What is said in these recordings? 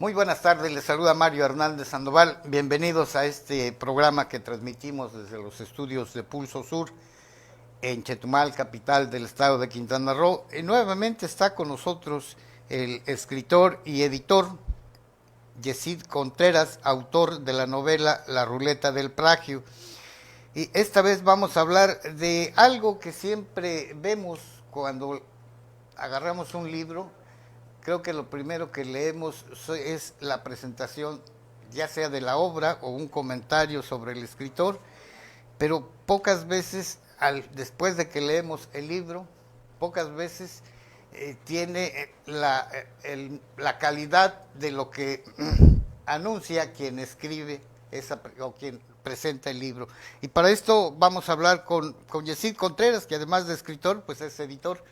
Muy buenas tardes, les saluda Mario Hernández Sandoval. Bienvenidos a este programa que transmitimos desde los estudios de Pulso Sur en Chetumal, capital del estado de Quintana Roo. Y nuevamente está con nosotros el escritor y editor Yesid Contreras, autor de la novela La Ruleta del Plagio. Y esta vez vamos a hablar de algo que siempre vemos cuando agarramos un libro. Creo que lo primero que leemos es la presentación, ya sea de la obra o un comentario sobre el escritor, pero pocas veces, después de que leemos el libro, pocas veces tiene la calidad de lo que anuncia quien escribe o quien presenta el libro. Y para esto vamos a hablar con Yesid Contreras, que además de escritor, pues es editor.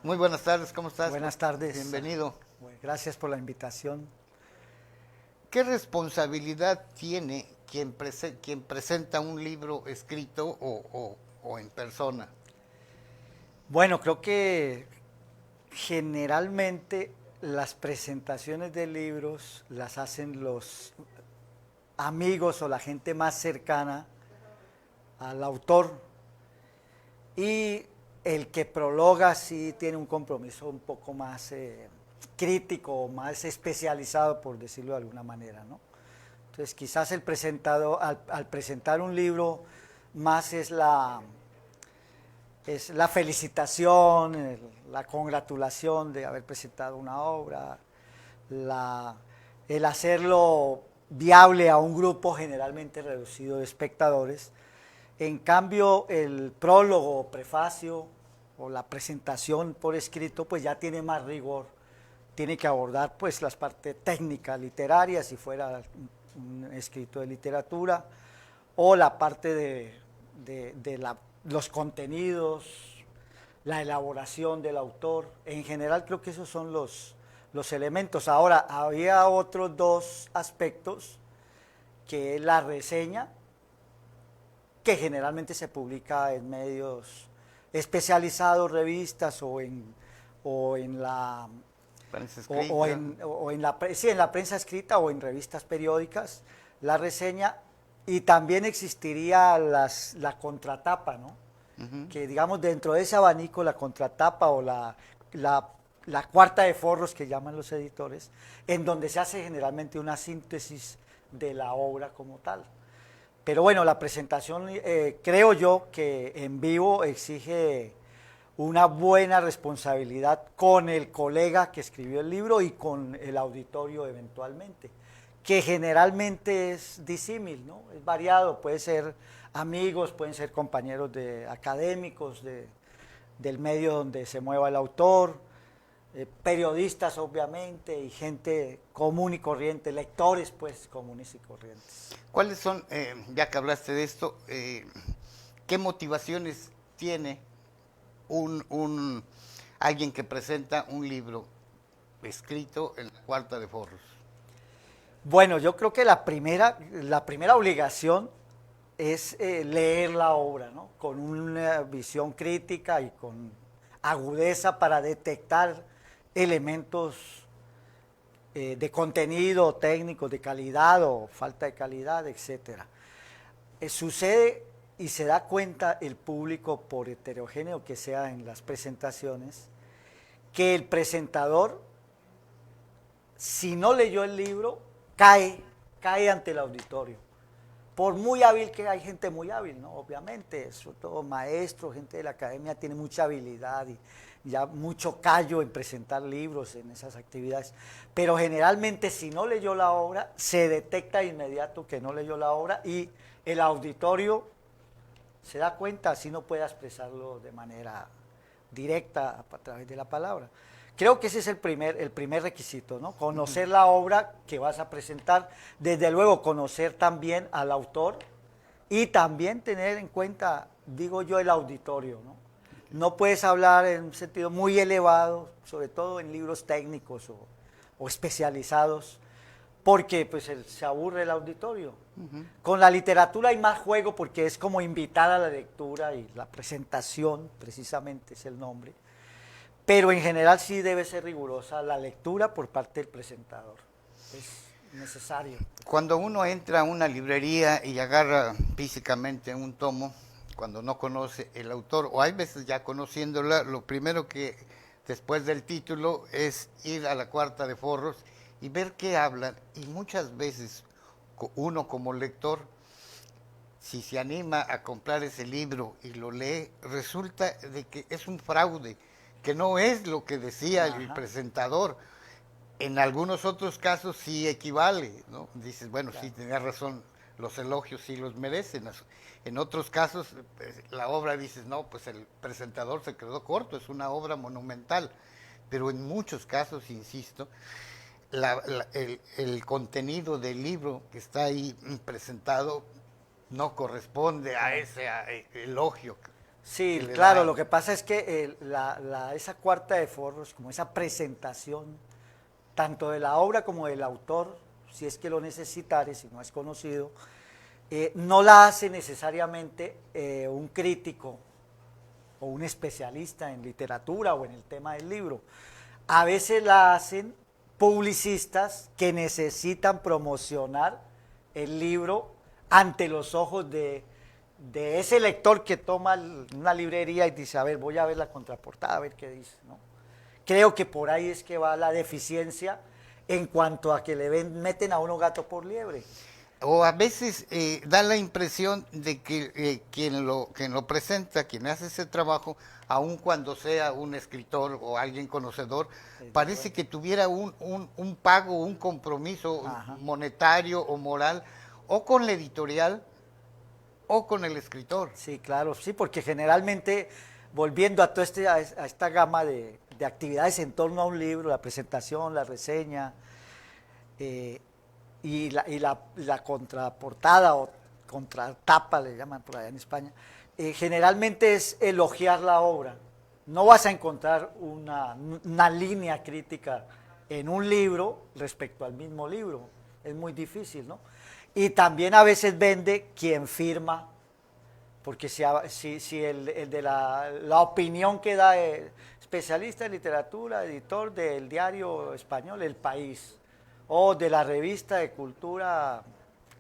Muy buenas tardes, ¿cómo estás? Buenas tardes. Bienvenido. Gracias por la invitación. ¿Qué responsabilidad tiene quien presenta un libro escrito o en persona? Bueno, creo que generalmente las presentaciones de libros las hacen los amigos o la gente más cercana al autor, y el que prologa sí tiene un compromiso un poco más crítico, más especializado, por decirlo de alguna manera, ¿no? Entonces quizás el presentador al presentar un libro más es la felicitación, la congratulación de haber presentado una obra, el hacerlo viable a un grupo generalmente reducido de espectadores. En cambio, el prólogo o prefacio o la presentación por escrito pues ya tiene más rigor, tiene que abordar pues las partes técnicas, literarias, si fuera un escrito de literatura, o la parte de los contenidos, la elaboración del autor. En general creo que esos son los elementos. Ahora, había otros dos aspectos, que es la reseña, que generalmente se publica en medios especializados, revistas o en la Prensa escrita. en la prensa escrita o en revistas periódicas, la reseña. Y también existiría la contratapa, ¿no? Uh-huh. Que digamos dentro de ese abanico, la contratapa o la cuarta de forros que llaman los editores, en donde se hace generalmente una síntesis de la obra como tal. Pero bueno, la presentación creo yo que en vivo exige una buena responsabilidad con el colega que escribió el libro y con el auditorio eventualmente, que generalmente es disímil, ¿no? Es variado, puede ser amigos, pueden ser compañeros académicos del medio donde se mueva el autor, periodistas obviamente, y gente común y corriente, lectores pues comunes y corrientes. ¿Cuáles son, ya que hablaste de esto, qué motivaciones tiene alguien que presenta un libro escrito en la cuarta de forros? Bueno, yo creo que la primera obligación es leer la obra, ¿no? Con una visión crítica y con agudeza para detectar elementos de contenido técnico, de calidad o falta de calidad, etcétera. Sucede y se da cuenta el público, por heterogéneo que sea en las presentaciones, que el presentador, si no leyó el libro, cae ante el auditorio. Por muy hábil que hay gente muy hábil, ¿no? Obviamente, sobre todo maestros, gente de la academia tiene mucha habilidad y ya mucho callo en presentar libros en esas actividades. Pero generalmente si no leyó la obra, se detecta de inmediato que no leyó la obra y el auditorio se da cuenta, así no puede expresarlo de manera directa a través de la palabra. Creo que ese es el primer requisito, ¿no? Conocer la obra que vas a presentar, desde luego conocer también al autor y también tener en cuenta, digo yo, el auditorio, ¿no? No puedes hablar en un sentido muy elevado, sobre todo en libros técnicos o especializados, porque pues se aburre el auditorio. Uh-huh. Con la literatura hay más juego porque es como invitar a la lectura y la presentación, precisamente es el nombre. Pero en general sí debe ser rigurosa la lectura por parte del presentador. es necesario. Cuando uno entra a una librería y agarra físicamente un tomo, cuando no conoce el autor, o hay veces ya conociéndola, lo primero que después del título es ir a la cuarta de forros y ver qué hablan. Y muchas veces uno como lector, si se anima a comprar ese libro y lo lee, resulta de que es un fraude, que no es lo que decía el presentador. En algunos otros casos sí equivale, ¿no? Dices, bueno, claro, sí, tenía razón, los elogios sí los merecen. En otros casos, la obra dices, no, pues el presentador se quedó corto, es una obra monumental. Pero en muchos casos, insisto, el contenido del libro que está ahí presentado no corresponde a ese elogio. Sí, claro, lo que pasa es que esa cuarta de forros, como esa presentación, tanto de la obra como del autor, si es que lo necesitare, si no es conocido, no la hace necesariamente un crítico o un especialista en literatura o en el tema del libro. A veces la hacen publicistas que necesitan promocionar el libro ante los ojos de ese lector que toma una librería y dice, a ver, voy a ver la contraportada, a ver qué dice, ¿no? Creo que por ahí es que va la deficiencia en cuanto a que meten a uno gato por liebre. O a veces da la impresión de que quien lo presenta, quien hace ese trabajo, aun cuando sea un escritor o alguien conocedor, parece que tuviera un pago, un compromiso monetario o moral, o con la editorial o con el escritor. Sí, claro, sí, porque generalmente, volviendo a toda a esta gama de actividades en torno a un libro, la presentación, la reseña, y la contraportada o contratapa, le llaman por allá en España, generalmente es elogiar la obra. No vas a encontrar una línea crítica en un libro respecto al mismo libro. Es muy difícil, ¿no? Y también a veces vende quien firma, porque si el de la opinión que da el especialista en literatura, editor del diario español El País, o de la revista de cultura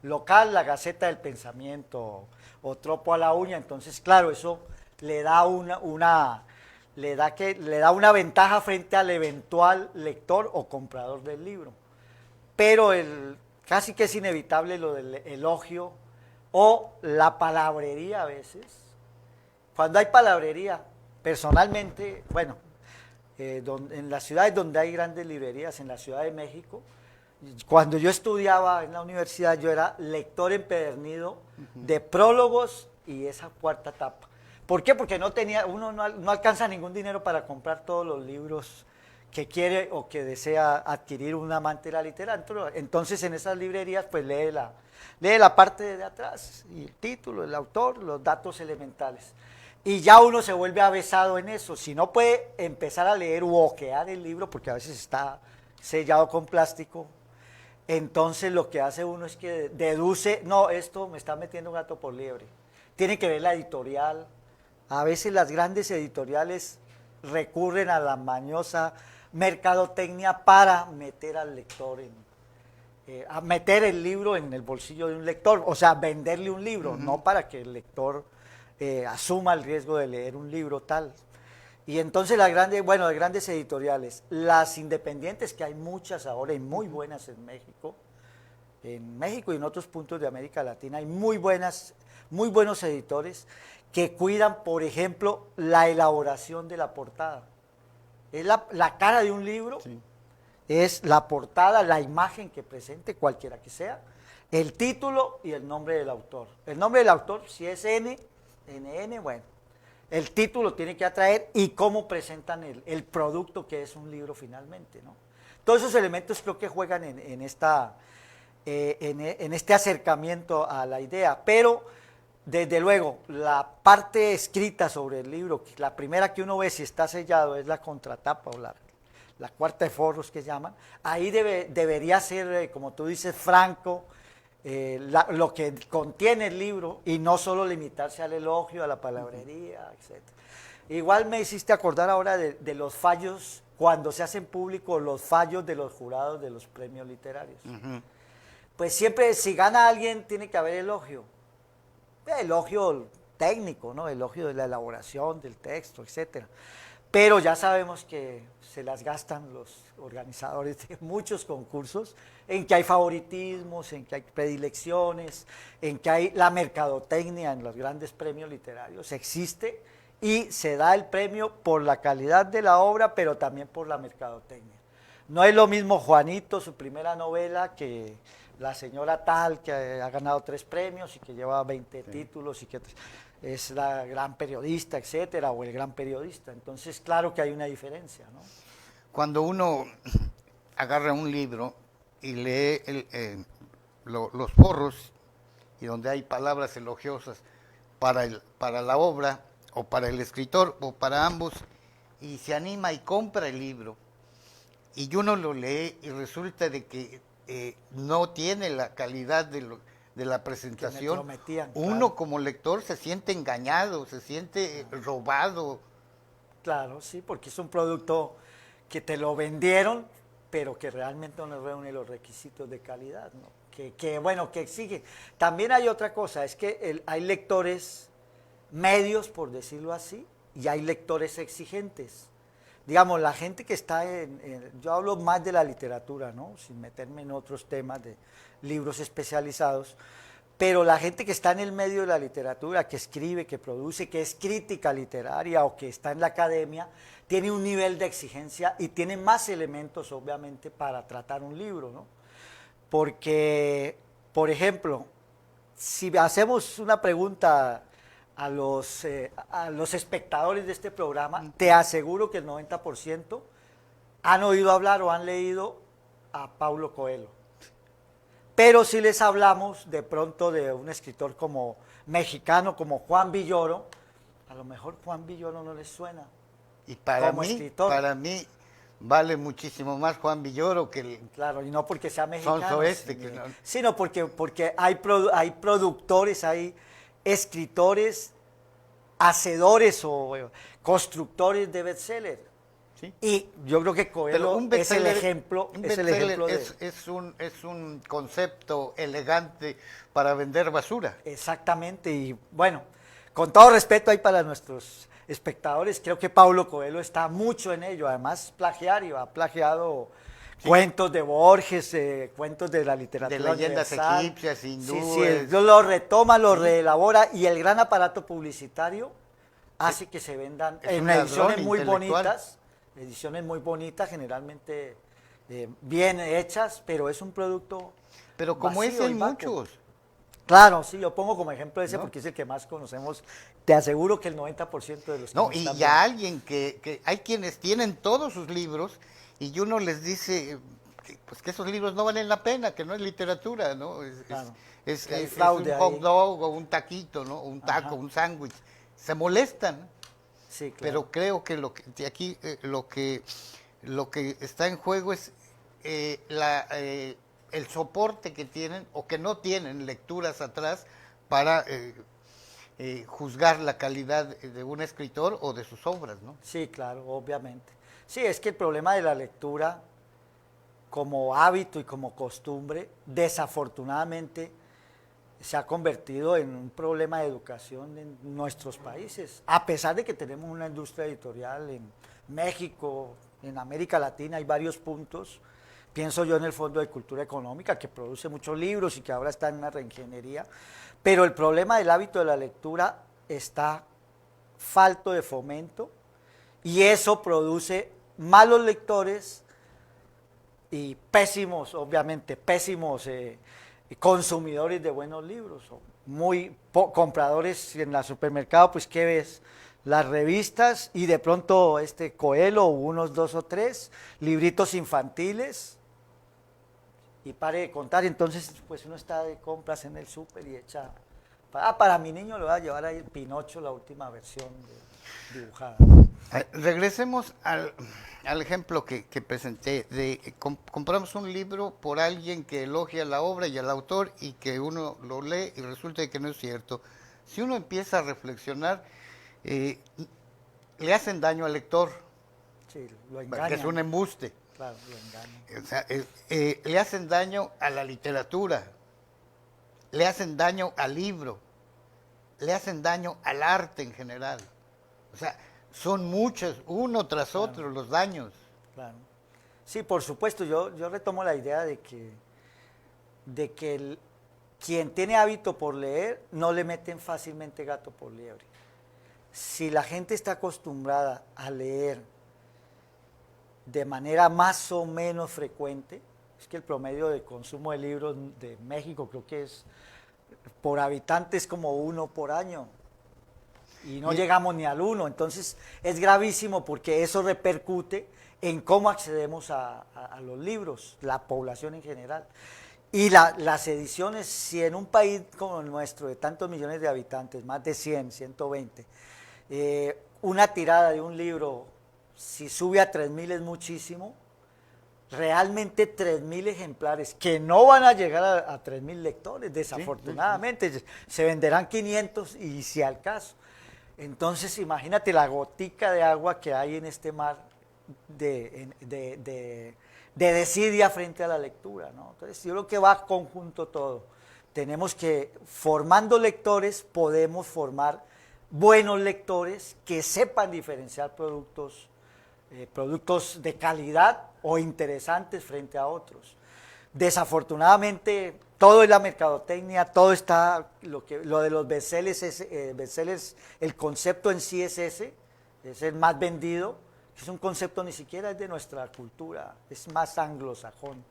local, la Gaceta del Pensamiento, o Tropo a la Uña, entonces claro, eso le da le da una ventaja frente al eventual lector o comprador del libro. Pero casi que es inevitable lo del elogio o la palabrería a veces. Cuando hay palabrería, personalmente, bueno, en las ciudades donde hay grandes librerías, en la Ciudad de México, cuando yo estudiaba en la universidad, yo era lector empedernido de prólogos y esa cuarta etapa. ¿Por qué? Porque uno no alcanza ningún dinero para comprar todos los libros que quiere o que desea adquirir un amante de la literatura. Entonces, en esas librerías, pues lee la parte de atrás, y el título, el autor, los datos elementales. Y ya uno se vuelve avesado en eso. Si no puede empezar a leer u ojear el libro, porque a veces está sellado con plástico, entonces lo que hace uno es que deduce, no, esto me está metiendo un gato por liebre. Tiene que ver la editorial. A veces las grandes editoriales recurren a la mañosa mercadotecnia para meter al lector a meter el libro en el bolsillo de un lector, o sea, venderle un libro, no para que el lector asuma el riesgo de leer un libro tal. Y entonces las grandes editoriales, las independientes, que hay muchas ahora y muy buenas en México y en otros puntos de América Latina, hay muy buenos editores que cuidan, por ejemplo, la elaboración de la portada. Es la cara de un libro, sí, es la portada, la imagen que presente, cualquiera que sea, el título y el nombre del autor. El nombre del autor, si es NN, bueno, el título tiene que atraer y cómo presentan el producto que es un libro finalmente, ¿no? Todos esos elementos creo que juegan en este acercamiento a la idea, pero desde luego la parte escrita sobre el libro, la primera que uno ve si está sellado es la contratapa o la cuarta de forros que llaman, ahí debería ser, como tú dices, franco, lo que contiene el libro y no solo limitarse al elogio, a la palabrería, etc. Igual me hiciste acordar ahora de los fallos cuando se hacen públicos los fallos de los jurados de los premios literarios. Pues siempre, si gana alguien, tiene que haber elogio. Elogio técnico, ¿no? Elogio de la elaboración del texto, etcétera. Pero ya sabemos que se las gastan los organizadores de muchos concursos, en que hay favoritismos, en que hay predilecciones, en que hay la mercadotecnia en los grandes premios literarios, existe y se da el premio por la calidad de la obra, pero también por la mercadotecnia. No es lo mismo Juanito, su primera novela, que la señora tal, que ha ganado 3 premios y que lleva 20 títulos y que es la gran periodista, etcétera, o el gran periodista. Entonces, claro que hay una diferencia, ¿no? Cuando uno agarra un libro y lee los forros, y donde hay palabras elogiosas para la obra, o para el escritor, o para ambos, y se anima y compra el libro, y uno lo lee y resulta de que no tiene la calidad de la presentación, prometían, uno claro. como lector se siente engañado, se siente robado. Claro, sí, porque es un producto que te lo vendieron, pero que realmente no reúne los requisitos de calidad, ¿no? Que exige. También hay otra cosa, es que hay lectores medios, por decirlo así, y hay lectores exigentes. Digamos, la gente que está yo hablo más de la literatura, ¿no? Sin meterme en otros temas de libros especializados, pero la gente que está en el medio de la literatura, que escribe, que produce, que es crítica literaria o que está en la academia, tiene un nivel de exigencia y tiene más elementos, obviamente, para tratar un libro, ¿no? Porque, por ejemplo, si hacemos una pregunta a los espectadores de este programa, te aseguro que el 90% han oído hablar o han leído a Paulo Coelho. Pero si les hablamos de pronto de un escritor como mexicano, como Juan Villoro, a lo mejor Juan Villoro no les suena. Y para mí vale muchísimo más Juan Villoro que el... Claro, y no porque sea mexicano, no. sino porque hay productores, hay escritores, hacedores o constructores de bestseller. ¿Sí? Y yo creo que Coelho es el ejemplo. Es un concepto elegante para vender basura. Exactamente, y bueno, con todo respeto ahí para nuestros espectadores, creo que Paulo Coelho está mucho en ello, además plagiario, ha plagiado cuentos de Borges, cuentos de la literatura de leyendas universal, egipcias, hindúes. Sí, lo retoma, lo reelabora, y el gran aparato publicitario hace que se vendan en ediciones muy bonitas, generalmente bien hechas, pero es un producto pero como ese hay muchos. Claro, sí, yo pongo como ejemplo ese, ¿no? Porque es el que más conocemos. Te aseguro que el 90% de los que no, y ya viendo. Alguien que hay quienes tienen todos sus libros y uno les dice que esos libros no valen la pena, que no es literatura, ¿no? Es un hot dog o un taquito, ¿no? Un taco, un sándwich. Se molestan. Sí, claro. Pero creo que aquí lo que está en juego es el soporte que tienen o que no tienen lecturas atrás para juzgar la calidad de un escritor o de sus obras, ¿no? Sí, claro, obviamente. Sí, es que el problema de la lectura como hábito y como costumbre, desafortunadamente, se ha convertido en un problema de educación en nuestros países, a pesar de que tenemos una industria editorial en México, en América Latina, hay varios puntos. Pienso yo en el Fondo de Cultura Económica, que produce muchos libros y que ahora está en una reingeniería, pero el problema del hábito de la lectura está falto de fomento, y eso produce malos lectores y pésimos consumidores de buenos libros, o muy compradores en la supermercado. Pues ¿qué ves? Las revistas y de pronto Coelho, unos 2 o 3 libritos infantiles, y pare de contar. Entonces pues uno está de compras en el súper y echa, para mi niño le voy a llevar ahí el Pinocho, la última versión dibujada. Regresemos al ejemplo que presenté, de compramos un libro por alguien que elogia la obra y al autor, y que uno lo lee y resulta que no es cierto. Si uno empieza a reflexionar, le hacen daño al lector. Sí, lo que engañan. es un embuste. Claro, lo engañan. O sea, le hacen daño a la literatura, le hacen daño al libro, le hacen daño al arte en general. O sea, son muchos, uno tras Claro. otro, los daños. Claro. Sí, por supuesto, yo retomo la idea de que quien tiene hábito por leer no le meten fácilmente gato por liebre. Si la gente está acostumbrada a leer de manera más o menos frecuente, es que el promedio de consumo de libros de México creo que es por habitante es como 1 por año y no llegamos ni al 1, entonces es gravísimo porque eso repercute en cómo accedemos a los libros, la población en general. Y las ediciones, si en un país como el nuestro, de tantos millones de habitantes, más de 100, 120, una tirada de un libro, si sube a 3.000 es muchísimo, realmente 3.000 ejemplares, que no van a llegar a 3.000 lectores, desafortunadamente, sí. Se venderán 500 y si al caso. Entonces imagínate la gotica de agua que hay en este mar de desidia frente a la lectura, ¿no? Entonces yo creo que va conjunto todo. Tenemos que, formando lectores, podemos formar buenos lectores que sepan diferenciar productos de calidad o interesantes frente a otros. Desafortunadamente, todo es la mercadotecnia, todo está, lo de los bestsellers, el concepto en sí es ese, es el más vendido, es un concepto ni siquiera es de nuestra cultura, es más anglosajón,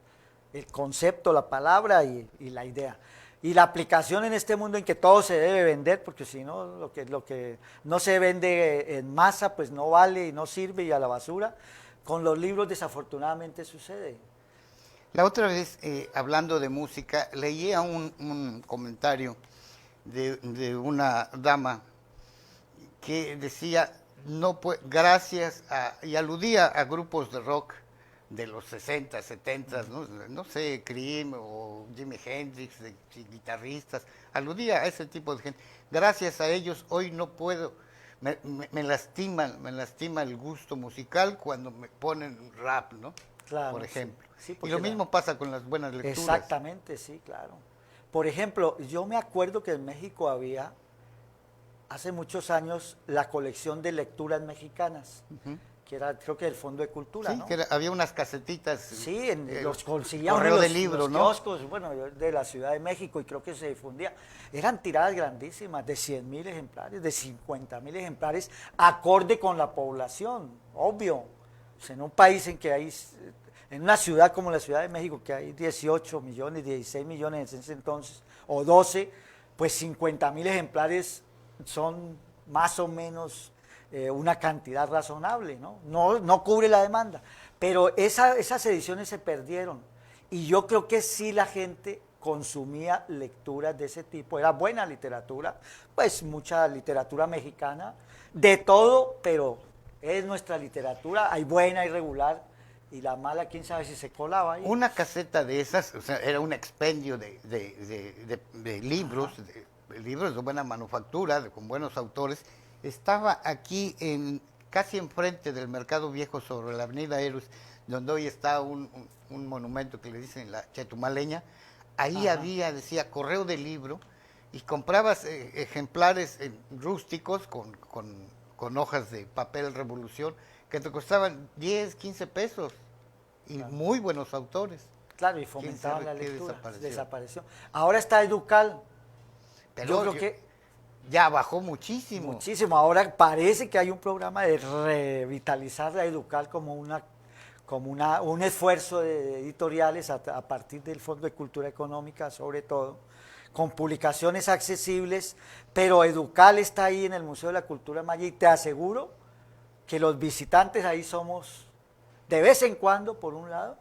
el concepto, la palabra y la idea. Y la aplicación en este mundo en que todo se debe vender, porque si no, lo que no se vende en masa, pues no vale y no sirve y a la basura. Con los libros desafortunadamente sucede. La otra vez, hablando de música, leía un comentario de una dama que decía, no gracias a, y aludía a grupos de rock de los 60, 70, no sé, Cream o Jimi Hendrix, guitarristas, aludía a ese tipo de gente. Gracias a ellos hoy no puedo, me lastima el gusto musical cuando me ponen rap, ¿no? Claro, por ejemplo. Sí, y lo mismo pasa con las buenas lecturas. Exactamente, sí, claro. Por ejemplo, yo me acuerdo que en México había, hace muchos años, la colección de lecturas mexicanas, que era, creo que del Fondo de Cultura, sí, ¿no? que había unas casetitas. Sí, los conseguíamos correo en de libro, los ¿no? kioscos, bueno, de la Ciudad de México, y creo que se difundía. Eran tiradas grandísimas, de 100.000 ejemplares, de 50.000 ejemplares, acorde con la población, obvio. Pues en un país en que hay, en una ciudad como la Ciudad de México, que hay 18 millones, 16 millones en ese entonces, o 12, pues 50.000 ejemplares son más o menos una cantidad razonable, ¿no? No cubre la demanda, pero esas ediciones se perdieron y yo creo que sí la gente consumía lecturas de ese tipo, era buena literatura, pues mucha literatura mexicana, de todo, pero es nuestra literatura, hay buena y regular, y la mala, quién sabe si se colaba ahí. Una caseta de esas, o sea, era un expendio de libros, de libros de buena manufactura, con buenos autores. Estaba aquí casi enfrente del Mercado Viejo sobre la Avenida Héroes, donde hoy está un monumento que le dicen la Chetumaleña. Ahí decía correo de libro, y comprabas ejemplares rústicos con hojas de papel Revolución, que te costaban 10, 15 pesos, y muy buenos autores. Claro, y fomentaban la lectura. Desapareció. Ahora está Educal. Pero yo creo que ya bajó muchísimo. Muchísimo. Ahora parece que hay un programa de revitalizar la Educal como un esfuerzo de editoriales a partir del Fondo de Cultura Económica, sobre todo, con publicaciones accesibles, pero Educal está ahí en el Museo de la Cultura Maya y te aseguro que los visitantes ahí somos de vez en cuando, por un lado,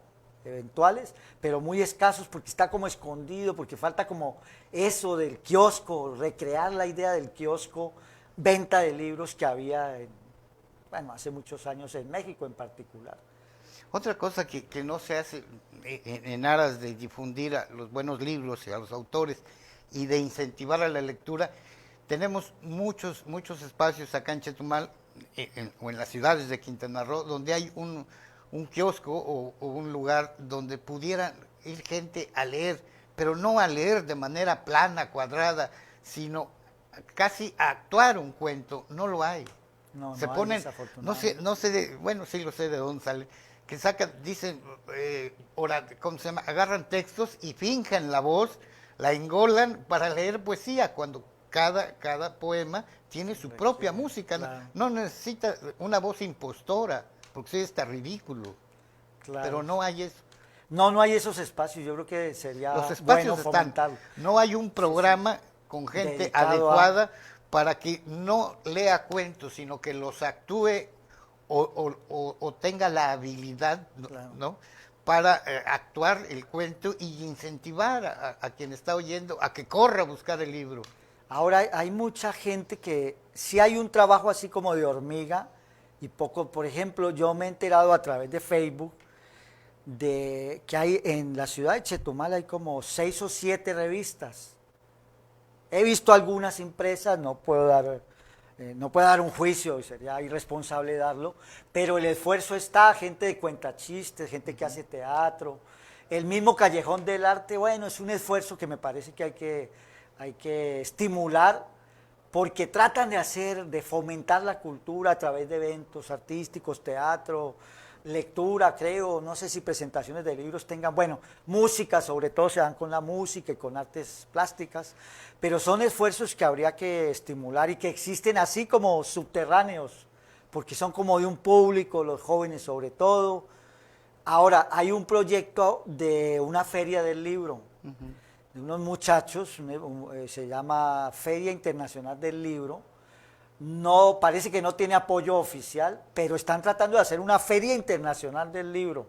eventuales, pero muy escasos porque está como escondido, porque falta como eso del kiosco, recrear la idea del kiosco, venta de libros que había, hace muchos años en México en particular. Otra cosa que no se hace en aras de difundir a los buenos libros y a los autores y de incentivar a la lectura, tenemos muchos espacios acá en Chetumal o en las ciudades de Quintana Roo, donde hay un kiosco o un lugar donde pudiera ir gente a leer, pero no a leer de manera plana, cuadrada, sino casi a actuar un cuento. No lo hay. No, Se no hay, ponen, desafortunadamente. no sé bueno, sí lo sé de dónde sale, que sacan, dicen, ¿cómo se llama? Agarran textos y fingen la voz, la engolan para leer poesía, cuando cada poema tiene su propia música, Claro, no necesita una voz impostora, porque sí está ridículo, pero claro. no hay eso. No, no hay esos espacios. Yo creo que Los sería bueno espacios están, fomentarlo. no hay un Sí, sí. programa con gente Dedicado a... adecuada para que no lea cuentos, sino que los actúe o tenga la habilidad, Claro. ¿no? Para actuar el cuento y incentivar a quien está oyendo a que corra a buscar el libro. Ahora hay mucha gente que si hay un trabajo así como de hormiga y poco, por ejemplo, yo me he enterado a través de Facebook de que hay en la ciudad de Chetumal hay como 6 o 7 revistas. He visto algunas impresas, no puedo dar un juicio, sería irresponsable darlo, pero el esfuerzo está, gente de cuentachistes, gente que hace teatro, el mismo Callejón del Arte, bueno, es un esfuerzo que me parece que hay que estimular, porque tratan de fomentar la cultura a través de eventos artísticos, teatro, lectura, creo, no sé si presentaciones de libros tengan, bueno, música, sobre todo se dan con la música y con artes plásticas, pero son esfuerzos que habría que estimular y que existen así como subterráneos, porque son como de un público, los jóvenes sobre todo. Ahora, hay un proyecto de una feria del libro, de unos muchachos, se llama Feria Internacional del Libro. No, parece que no tiene apoyo oficial, pero están tratando de hacer una feria internacional del libro.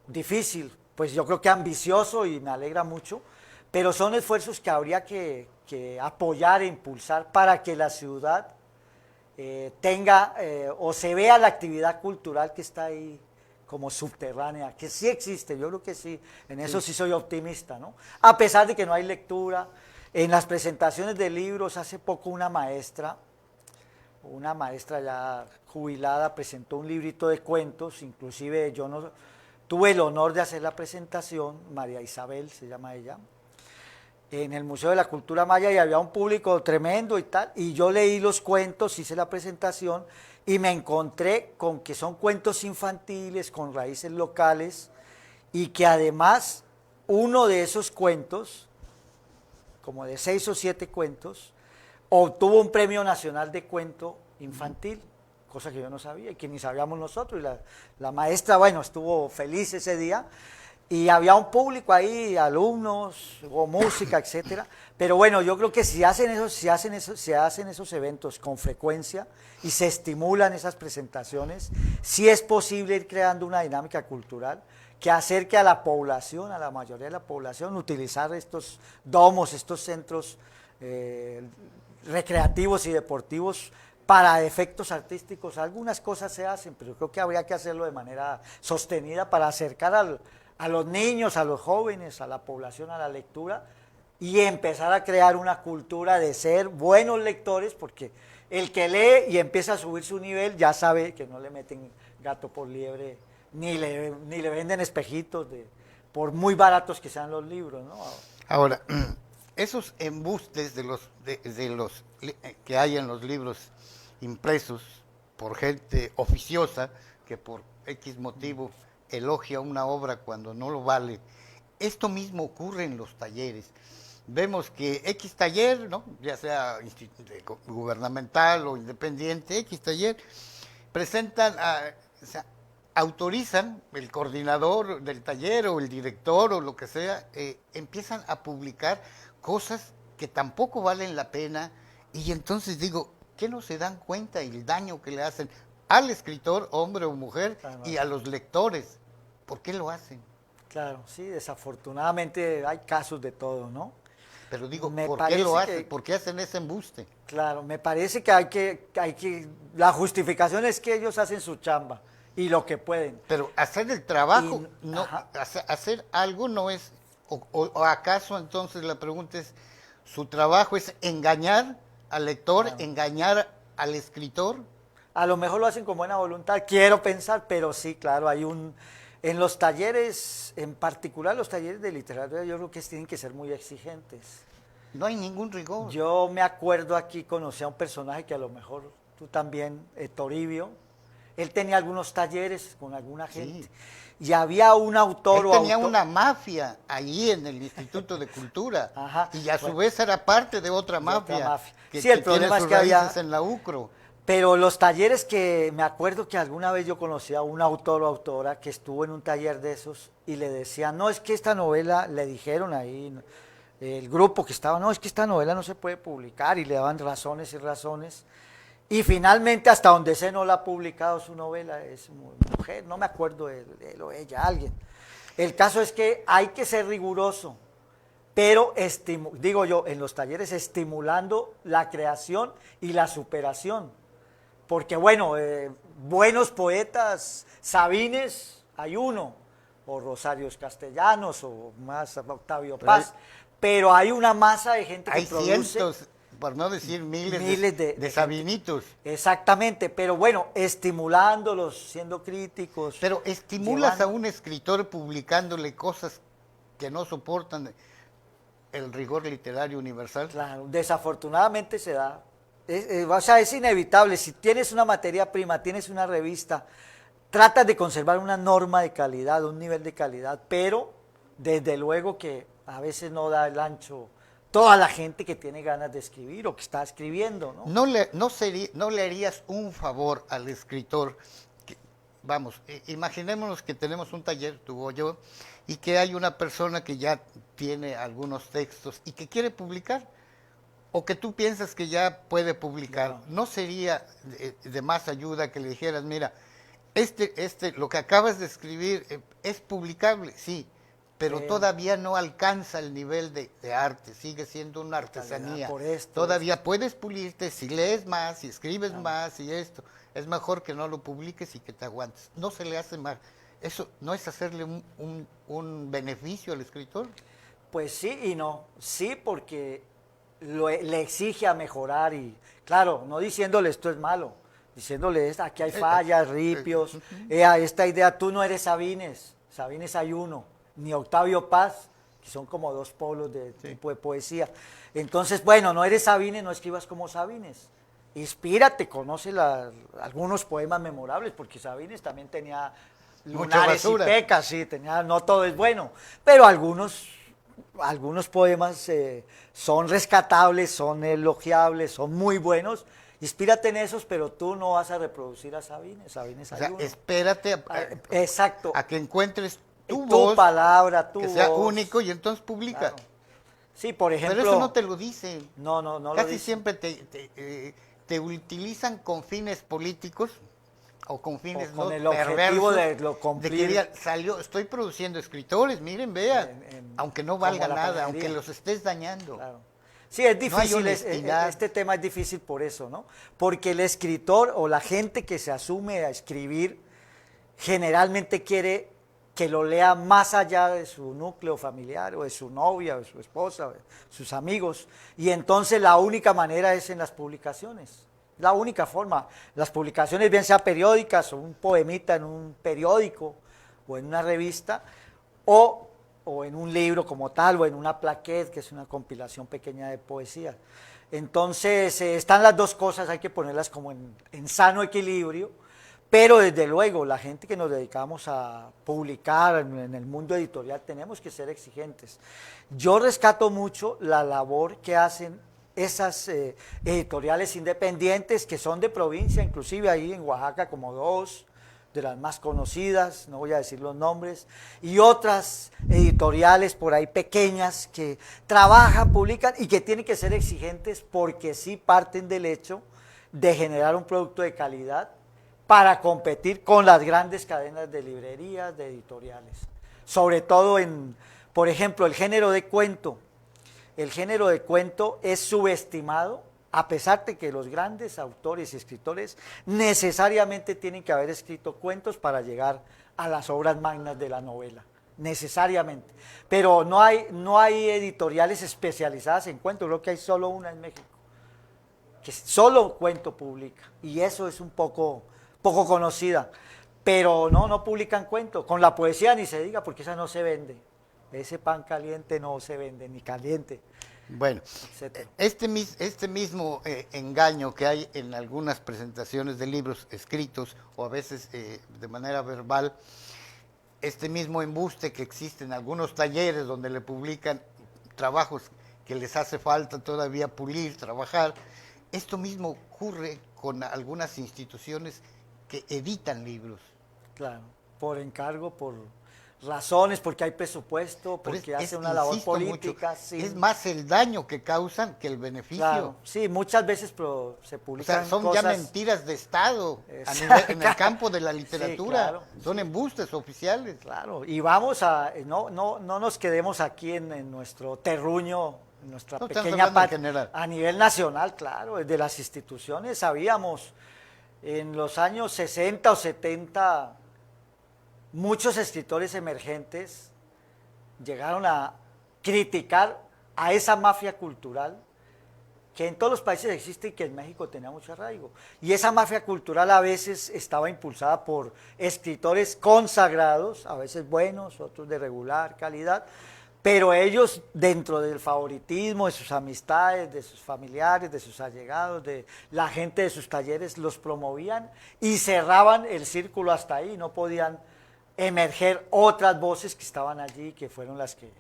Difícil, pues yo creo que ambicioso y me alegra mucho, pero son esfuerzos que habría que apoyar e impulsar para que la ciudad tenga o se vea la actividad cultural que está ahí como subterránea, que sí existe, yo creo que sí, en eso sí soy optimista, ¿no? A pesar de que no hay lectura, en las presentaciones de libros, hace poco una maestra ya jubilada, presentó un librito de cuentos, inclusive yo no tuve el honor de hacer la presentación, María Isabel se llama ella, en el Museo de la Cultura Maya y había un público tremendo y tal, y yo leí los cuentos, hice la presentación y me encontré con que son cuentos infantiles con raíces locales y que además uno de esos cuentos, como de 6 o 7 cuentos, obtuvo un premio nacional de cuento infantil, cosa que yo no sabía y que ni sabíamos nosotros. Y la maestra, bueno, estuvo feliz ese día y había un público ahí, alumnos, hubo música, etcétera. Pero bueno, yo creo que si hacen esos eventos con frecuencia y se estimulan esas presentaciones, sí es posible ir creando una dinámica cultural que acerque a la población, a la mayoría de la población, utilizar estos domos, estos centros recreativos y deportivos para efectos artísticos. Algunas cosas se hacen, pero creo que habría que hacerlo de manera sostenida para acercar a los niños, a los jóvenes, a la población a la lectura y empezar a crear una cultura de ser buenos lectores, porque el que lee y empieza a subir su nivel ya sabe que no le meten gato por liebre, ni le venden espejitos, por muy baratos que sean los libros, ¿no? Ahora, esos embustes que hay en los libros impresos por gente oficiosa que por X motivo elogia una obra cuando no lo vale, esto mismo ocurre en los talleres. Vemos que X taller, ¿no?, ya sea gubernamental o independiente, X taller, presentan, o sea, autorizan, el coordinador del taller o el director o lo que sea, empiezan a publicar cosas que tampoco valen la pena, y entonces digo, ¿qué no se dan cuenta el daño que le hacen al escritor, hombre o mujer, y a los lectores? ¿Por qué lo hacen? Claro, sí, desafortunadamente hay casos de todo, ¿no? Pero digo, Me ¿por qué lo parece hacen? ¿Por qué hacen ese embuste? Claro, me parece que la justificación es que ellos hacen su chamba y lo que pueden. Pero hacer el trabajo, Y- no, ajá. hacer algo no es, o acaso entonces la pregunta es, su trabajo es engañar al lector, Claro. engañar al escritor? A lo mejor lo hacen con buena voluntad, quiero pensar, pero sí, claro, en los talleres, en particular los talleres de literatura, yo creo que tienen que ser muy exigentes. No hay ningún rigor. Yo me acuerdo aquí, conocí a un personaje que a lo mejor tú también, Toribio, él tenía algunos talleres con alguna gente, Sí. y había un autor Él o tenía autor, una mafia allí en el Instituto de Cultura. Ajá, Y a su bueno, vez era parte de otra de otra mafia. mafia. Que, Sí, el que tiene problema es sus que había, raíces en la UCRO. pero los talleres que me acuerdo que alguna vez yo conocí a un autor o autora que estuvo en un taller de esos y le decían, no, es que esta novela, le dijeron ahí, el grupo que estaba, no, es que esta novela no se puede publicar, y le daban razones y razones. Y finalmente, hasta donde sé, no la ha publicado su novela, es mujer, no me acuerdo de él o ella, alguien. El caso es que hay que ser riguroso, pero digo yo, en los talleres estimulando la creación y la superación. Porque bueno, buenos poetas, Sabines, hay uno, o Rosarios Castellanos, o más Octavio Paz, pero hay una masa de gente que Hay produce cientos, por no decir miles, miles de gente. sabinitos. Exactamente, pero bueno, estimulándolos, siendo críticos. Pero estimulas llevando- a un escritor publicándole cosas que no soportan el rigor literario universal. Claro, desafortunadamente se da. O sea, es inevitable. Si tienes una materia prima, tienes una revista, tratas de conservar una norma de calidad, un nivel de calidad, pero desde luego que a veces no da el ancho toda la gente que tiene ganas de escribir o que está escribiendo, ¿no? No le harías un favor al escritor. Vamos, imaginémonos que tenemos un taller, tú o yo, y que hay una persona que ya tiene algunos textos y que quiere publicar, o que tú piensas que ya puede publicar. Claro. ¿No sería de más ayuda que le dijeras, mira, lo que acabas de escribir es publicable? Sí, pero todavía no alcanza el nivel de arte, sigue siendo una artesanía. Por esto, Todavía puedes pulirte si lees más, si escribes más y esto. Es mejor que no lo publiques y que te aguantes. No se le hace mal. ¿Eso no es hacerle un beneficio al escritor? Pues sí y no. Sí, porque le exige a mejorar y, claro, no diciéndole esto es malo, diciéndole aquí hay fallas, ripios, esta idea, tú no eres Sabines, Sabines hay uno, ni Octavio Paz, que son como dos polos de tipo de poesía. Entonces, bueno, no eres Sabines, no escribas como Sabines. Inspírate, conoce algunos poemas memorables, porque Sabines también tenía lunares y pecas, sí, no todo es bueno, pero algunos poemas son rescatables, son elogiables, son muy buenos. Inspírate en esos, pero tú no vas a reproducir a Sabines. Sabines O sea, hay uno. espérate Exacto. a que encuentres tu tu voz, palabra, tu que sea voz. único, y entonces publica. Claro. Sí, por ejemplo. Pero eso no te lo dicen. No lo Casi dicen. siempre te utilizan con fines políticos o con fines O con no el objetivo perversos, de lo cumplir. de que digan, estoy produciendo escritores, miren, vean, aunque no valga como la nada, panadería. aunque los estés dañando. Claro. Sí, es No hay difícil, honestidad. este tema es difícil por eso, ¿no? Porque el escritor o la gente que se asume a escribir generalmente quiere que lo lea más allá de su núcleo familiar o de su novia o de su esposa o de sus amigos, y entonces la única manera es en las publicaciones, la única forma. Las publicaciones, bien sea periódicas o un poemita en un periódico o en una revista, o en un libro como tal, o en una plaquette, que es una compilación pequeña de poesía. Entonces, están las dos cosas, hay que ponerlas como en sano equilibrio, pero desde luego, la gente que nos dedicamos a publicar en el mundo editorial tenemos que ser exigentes. Yo rescato mucho la labor que hacen esas editoriales independientes que son de provincia, inclusive ahí en Oaxaca como dos de las más conocidas, no voy a decir los nombres, y otras editoriales por ahí pequeñas que trabajan, publican y que tienen que ser exigentes porque sí parten del hecho de generar un producto de calidad para competir con las grandes cadenas de librerías, de editoriales. Sobre todo por ejemplo, el género de cuento. El género de cuento es subestimado, a pesar de que los grandes autores y escritores necesariamente tienen que haber escrito cuentos para llegar a las obras magnas de la novela, necesariamente. Pero no hay editoriales especializadas en cuentos, creo que hay solo una en México, que solo cuento publica, y eso es un poco conocida, pero no publican cuento. Con la poesía ni se diga, porque esa no se vende. Ese pan caliente no se vende, ni caliente. Bueno, Etcétera. este mismo engaño que hay en algunas presentaciones de libros escritos o a veces de manera verbal, este mismo embuste que existe en algunos talleres donde le publican trabajos que les hace falta todavía pulir, trabajar, esto mismo ocurre con algunas instituciones que editan libros. Claro, por encargo, por razones, porque hay presupuesto, porque hace una labor insisto política. mucho, Sí. es más el daño que causan que el beneficio. Claro, sí, muchas veces se O publican sea, son cosas. ya mentiras de Estado en el campo de la literatura, claro, son embustes oficiales. Claro, y vamos a, no nos quedemos aquí en nuestro terruño, en nuestra No, estamos pequeña hablando en parte, general. a nivel nacional, claro, de las instituciones sabíamos, en los años 60 o 70, muchos escritores emergentes llegaron a criticar a esa mafia cultural que en todos los países existe y que en México tenía mucho arraigo. Y esa mafia cultural a veces estaba impulsada por escritores consagrados, a veces buenos, otros de regular calidad, pero ellos dentro del favoritismo de sus amistades, de sus familiares, de sus allegados, de la gente de sus talleres, los promovían y cerraban el círculo hasta ahí, no podían emerger otras voces que estaban allí, que fueron las que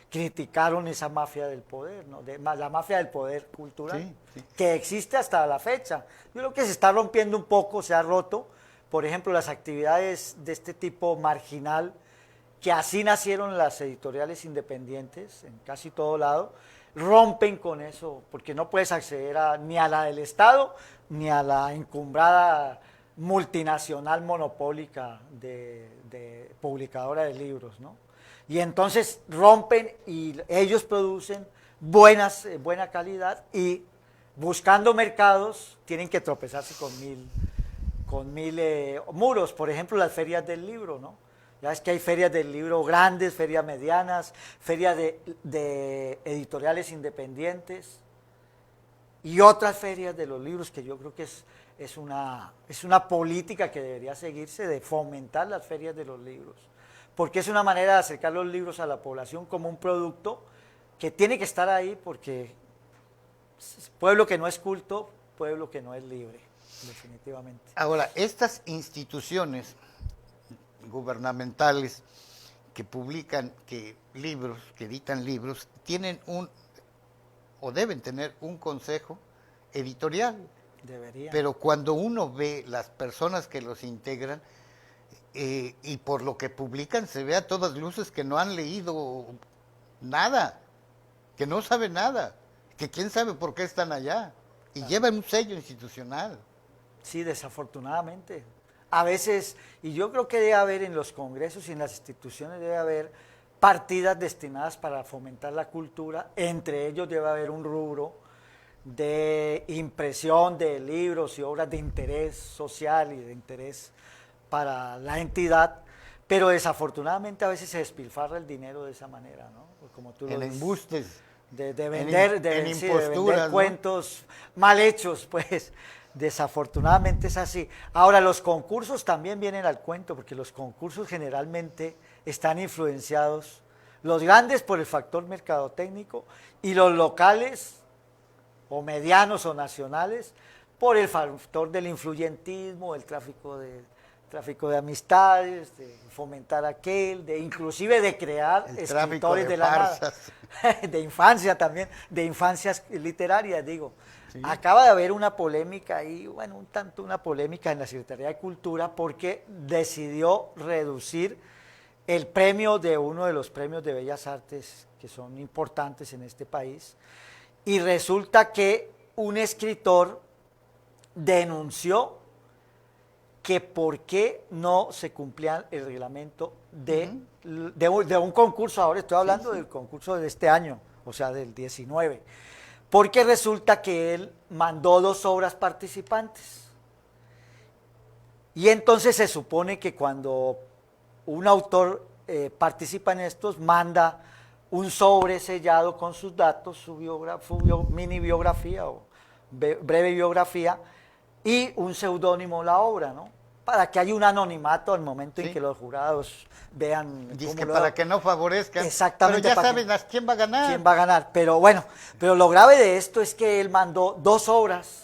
criticaron esa mafia del poder, ¿no? La mafia del poder cultural, Sí, sí. que existe hasta la fecha. Yo creo que se está rompiendo un poco, se ha roto, por ejemplo, las actividades de este tipo marginal, que así nacieron las editoriales independientes en casi todo lado, rompen con eso, porque no puedes acceder ni a la del Estado, ni a la encumbrada multinacional monopólica de publicadora de libros, ¿no? Y entonces rompen y ellos producen buena calidad y buscando mercados tienen que tropezarse con mil muros. Por ejemplo, las ferias del libro, ¿no? Ya es que hay ferias del libro grandes, ferias medianas, ferias de editoriales independientes y otras ferias de los libros que yo creo que es una política que debería seguirse de fomentar las ferias de los libros, porque es una manera de acercar los libros a la población como un producto que tiene que estar ahí, porque pueblo que no es culto, pueblo que no es libre, definitivamente. Ahora, estas instituciones gubernamentales que publican libros, que editan libros, tienen o deben tener un consejo editorial. Debería. Pero cuando uno ve las personas que los integran y por lo que publican se ve a todas luces que no han leído nada, que no saben nada, que quién sabe por qué están allá y llevan un sello institucional. Sí, desafortunadamente. A veces, y yo creo que debe haber en los congresos y en las instituciones, debe haber partidas destinadas para fomentar la cultura, entre ellos debe haber un rubro de impresión de libros y obras de interés social y de interés para la entidad, pero desafortunadamente a veces se despilfarra el dinero de esa manera, ¿no? Como tú lo dices, Embustes. de vender, de imposturas, vender ¿no? Cuentos mal hechos, pues desafortunadamente es así. Ahora, los concursos también vienen al cuento, porque los concursos generalmente están influenciados, los grandes por el factor mercadotécnico y los locales o medianos o nacionales por el factor del influyentismo, el tráfico de amistades, de fomentar inclusive de crear El escritores de la farsas. nada, de infancia también, de infancias literarias, digo. Sí. Acaba de haber una polémica ahí, bueno, un tanto una polémica en la Secretaría de Cultura porque decidió reducir el premio de uno de los premios de Bellas Artes que son importantes en este país, y resulta que un escritor denunció que por qué no se cumplía el reglamento de un concurso. Ahora estoy hablando del concurso de este año, o sea, del 19, porque resulta que él mandó 2 obras participantes. Y entonces se supone que cuando un autor participa en estos, manda un sobre sellado con sus datos, su mini biografía breve biografía y un seudónimo la obra, ¿no? Para que haya un anonimato al momento en que los jurados vean. Dice que para que no favorezcan. Exactamente. Pero ya saben quién va a ganar. ¿Quién va a ganar? Pero bueno, pero lo grave de esto es que él mandó 2 obras.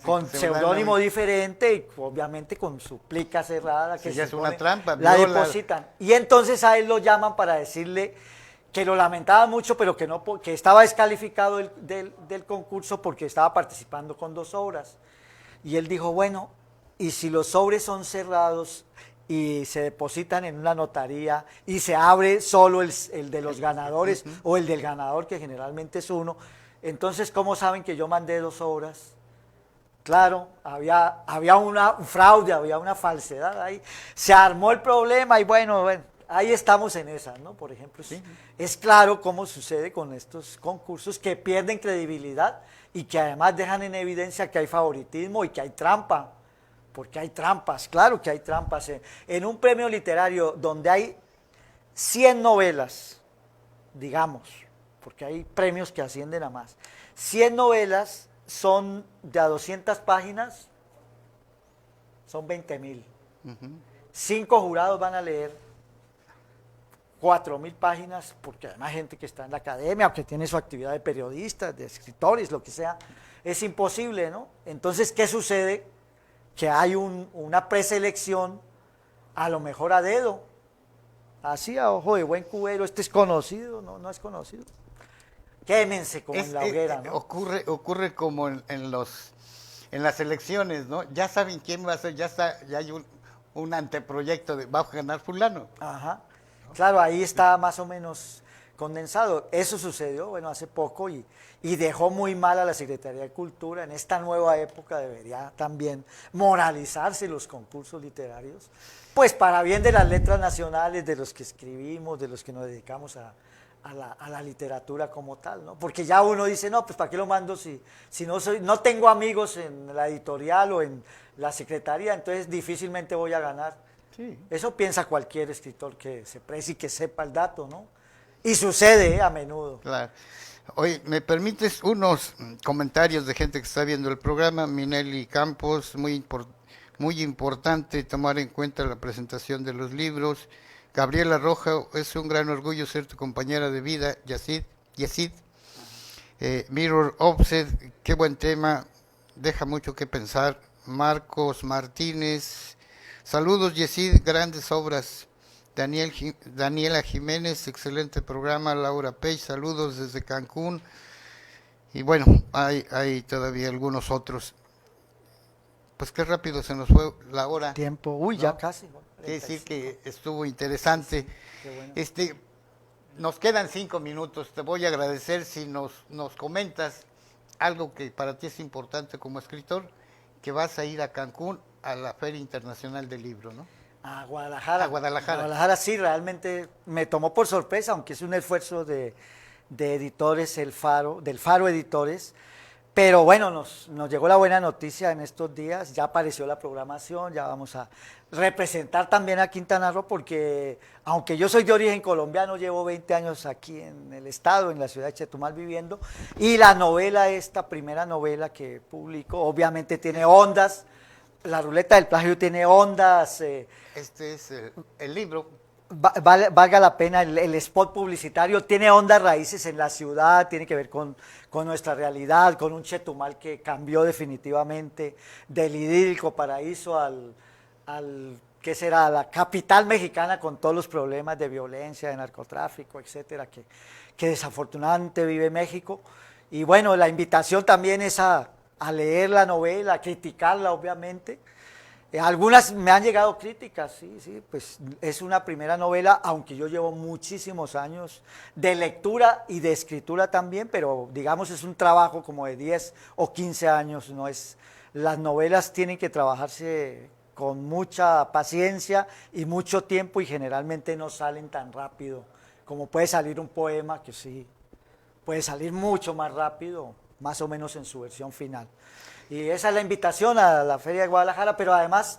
Con seudónimo diferente y obviamente con su plica cerrada que ya es una trampa, la depositan. Y entonces a él lo llaman para decirle que lo lamentaba mucho, pero que estaba descalificado del concurso porque estaba participando con 2 obras. Y él dijo, bueno, y si los sobres son cerrados y se depositan en una notaría y se abre solo el de los ganadores o el del ganador, que generalmente es uno, entonces ¿cómo saben que yo mandé 2 obras? Claro, había un fraude, había una falsedad ahí. Se armó el problema y bueno, ahí estamos en esa, ¿no? Por ejemplo, sí. Es claro cómo sucede con estos concursos que pierden credibilidad y que además dejan en evidencia que hay favoritismo y que hay trampa, porque hay trampas, claro que hay trampas. En un premio literario donde hay 100 novelas, digamos, porque hay premios que ascienden a más, 100 novelas son de a 200 páginas, son 20,000. 5 jurados van a leer 4,000 páginas, porque además hay gente que está en la academia o que tiene su actividad de periodistas, de escritores, lo que sea, es imposible, ¿no? Entonces, ¿qué sucede? Que hay una preselección, a lo mejor a dedo, así a ojo de buen cubero, este es conocido, no es conocido. Quémense como en la hoguera, ¿no? Ocurre como en las elecciones, ¿no? Ya saben quién va a ser, ya hay un anteproyecto de va a ganar fulano. Ajá. Claro, ahí está más o menos condensado. Eso sucedió, bueno, hace poco y dejó muy mal a la Secretaría de Cultura. En esta nueva época debería también moralizarse los concursos literarios, pues para bien de las letras nacionales, de los que escribimos, de los que nos dedicamos a la literatura como tal, ¿no? Porque ya uno dice, no, pues ¿para qué lo mando si no tengo amigos en la editorial o en la secretaría, entonces difícilmente voy a ganar? Sí. Eso piensa cualquier escritor que se precie y que sepa el dato, ¿no? Y sucede a menudo. Claro. Oye, ¿me permites unos comentarios de gente que está viendo el programa? Minelli Campos, muy importante tomar en cuenta la presentación de los libros. Gabriela Roja, es un gran orgullo ser tu compañera de vida, Yesid. Mirror Offset, qué buen tema, deja mucho que pensar. Marcos Martínez, saludos Yesid, grandes obras. Daniela Jiménez, excelente programa. Laura Page, saludos desde Cancún. Y bueno, hay todavía algunos otros. Pues qué rápido se nos fue la hora. Tiempo, uy, ¿no? Ya casi. Quiere decir que estuvo interesante. Sí, bueno. Nos quedan 5 minutos. Te voy a agradecer si nos comentas algo que para ti es importante como escritor, que vas a ir a Cancún a la Feria Internacional del Libro, ¿no? A Guadalajara. A Guadalajara. Guadalajara sí, realmente me tomó por sorpresa, aunque es un esfuerzo de editores, del Faro Editores. Pero bueno, nos llegó la buena noticia en estos días, ya apareció la programación, ya vamos a representar también a Quintana Roo, porque aunque yo soy de origen colombiano, llevo 20 años aquí en el estado, en la ciudad de Chetumal viviendo, y la novela, esta primera novela que publico, obviamente tiene ondas, La Ruleta del Plagio tiene ondas. Este es el libro. Valga la pena, el spot publicitario tiene hondas raíces en la ciudad, tiene que ver con nuestra realidad, con un Chetumal que cambió definitivamente del idílico paraíso al ¿qué será? La capital mexicana con todos los problemas de violencia, de narcotráfico, etcétera, que desafortunadamente vive México. Y bueno, la invitación también es a leer la novela, a criticarla obviamente. Algunas me han llegado críticas, sí, pues es una primera novela, aunque yo llevo muchísimos años de lectura y de escritura también, pero digamos es un trabajo como de 10 o 15 años, las novelas tienen que trabajarse con mucha paciencia y mucho tiempo y generalmente no salen tan rápido como puede salir un poema, que sí, puede salir mucho más rápido, más o menos en su versión final. Y esa es la invitación a la Feria de Guadalajara, pero además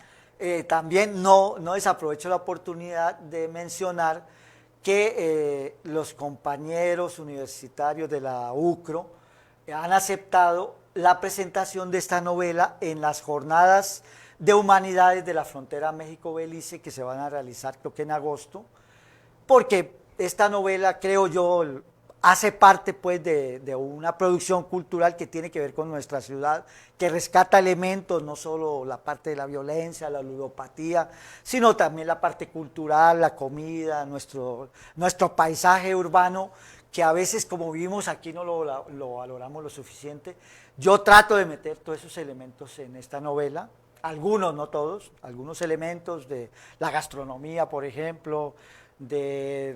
también no desaprovecho la oportunidad de mencionar que los compañeros universitarios de la UCRO han aceptado la presentación de esta novela en las jornadas de humanidades de la frontera México-Belice que se van a realizar creo que en agosto, porque esta novela, creo yo, hace parte pues de una producción cultural que tiene que ver con nuestra ciudad, que rescata elementos, no solo la parte de la violencia, la ludopatía, sino también la parte cultural, la comida, nuestro paisaje urbano, que a veces como vivimos aquí no lo valoramos lo suficiente. Yo trato de meter todos esos elementos en esta novela, algunos, no todos, algunos elementos de la gastronomía, por ejemplo, de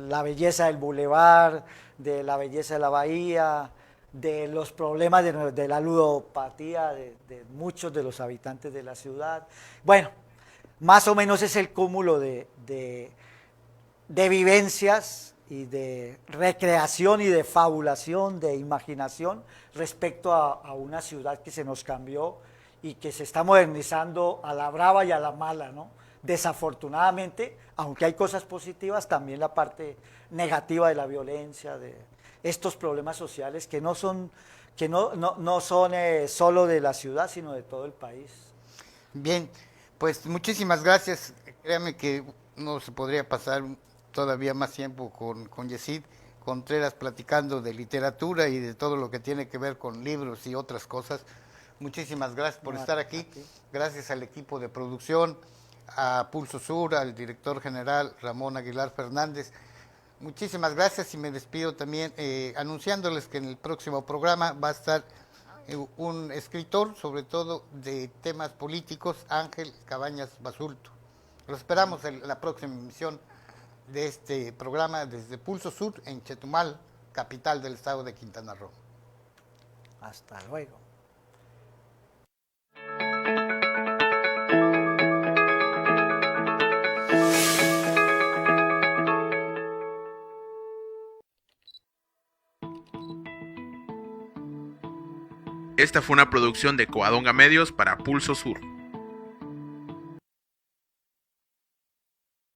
la belleza del bulevar, de la belleza de la bahía, de los problemas de la ludopatía de muchos de los habitantes de la ciudad. Bueno, más o menos es el cúmulo de vivencias y de recreación y de fabulación, de imaginación respecto a una ciudad que se nos cambió y que se está modernizando a la brava y a la mala, ¿no? Desafortunadamente, aunque hay cosas positivas, también la parte negativa de la violencia, de estos problemas sociales que no son solo de la ciudad, sino de todo el país. Bien, pues muchísimas gracias. Créame que no se podría pasar todavía más tiempo con Yesid Contreras platicando de literatura y de todo lo que tiene que ver con libros y otras cosas. Muchísimas gracias por estar aquí. Gracias al equipo de producción, a Pulso Sur, al director general Ramón Aguilar Fernández. Muchísimas gracias y me despido también anunciándoles que en el próximo programa va a estar un escritor, sobre todo de temas políticos, Ángel Cabañas Basulto. Lo esperamos en la próxima emisión de este programa desde Pulso Sur en Chetumal, capital del estado de Quintana Roo. Hasta luego. Esta fue una producción de Coadonga Medios para Pulso Sur.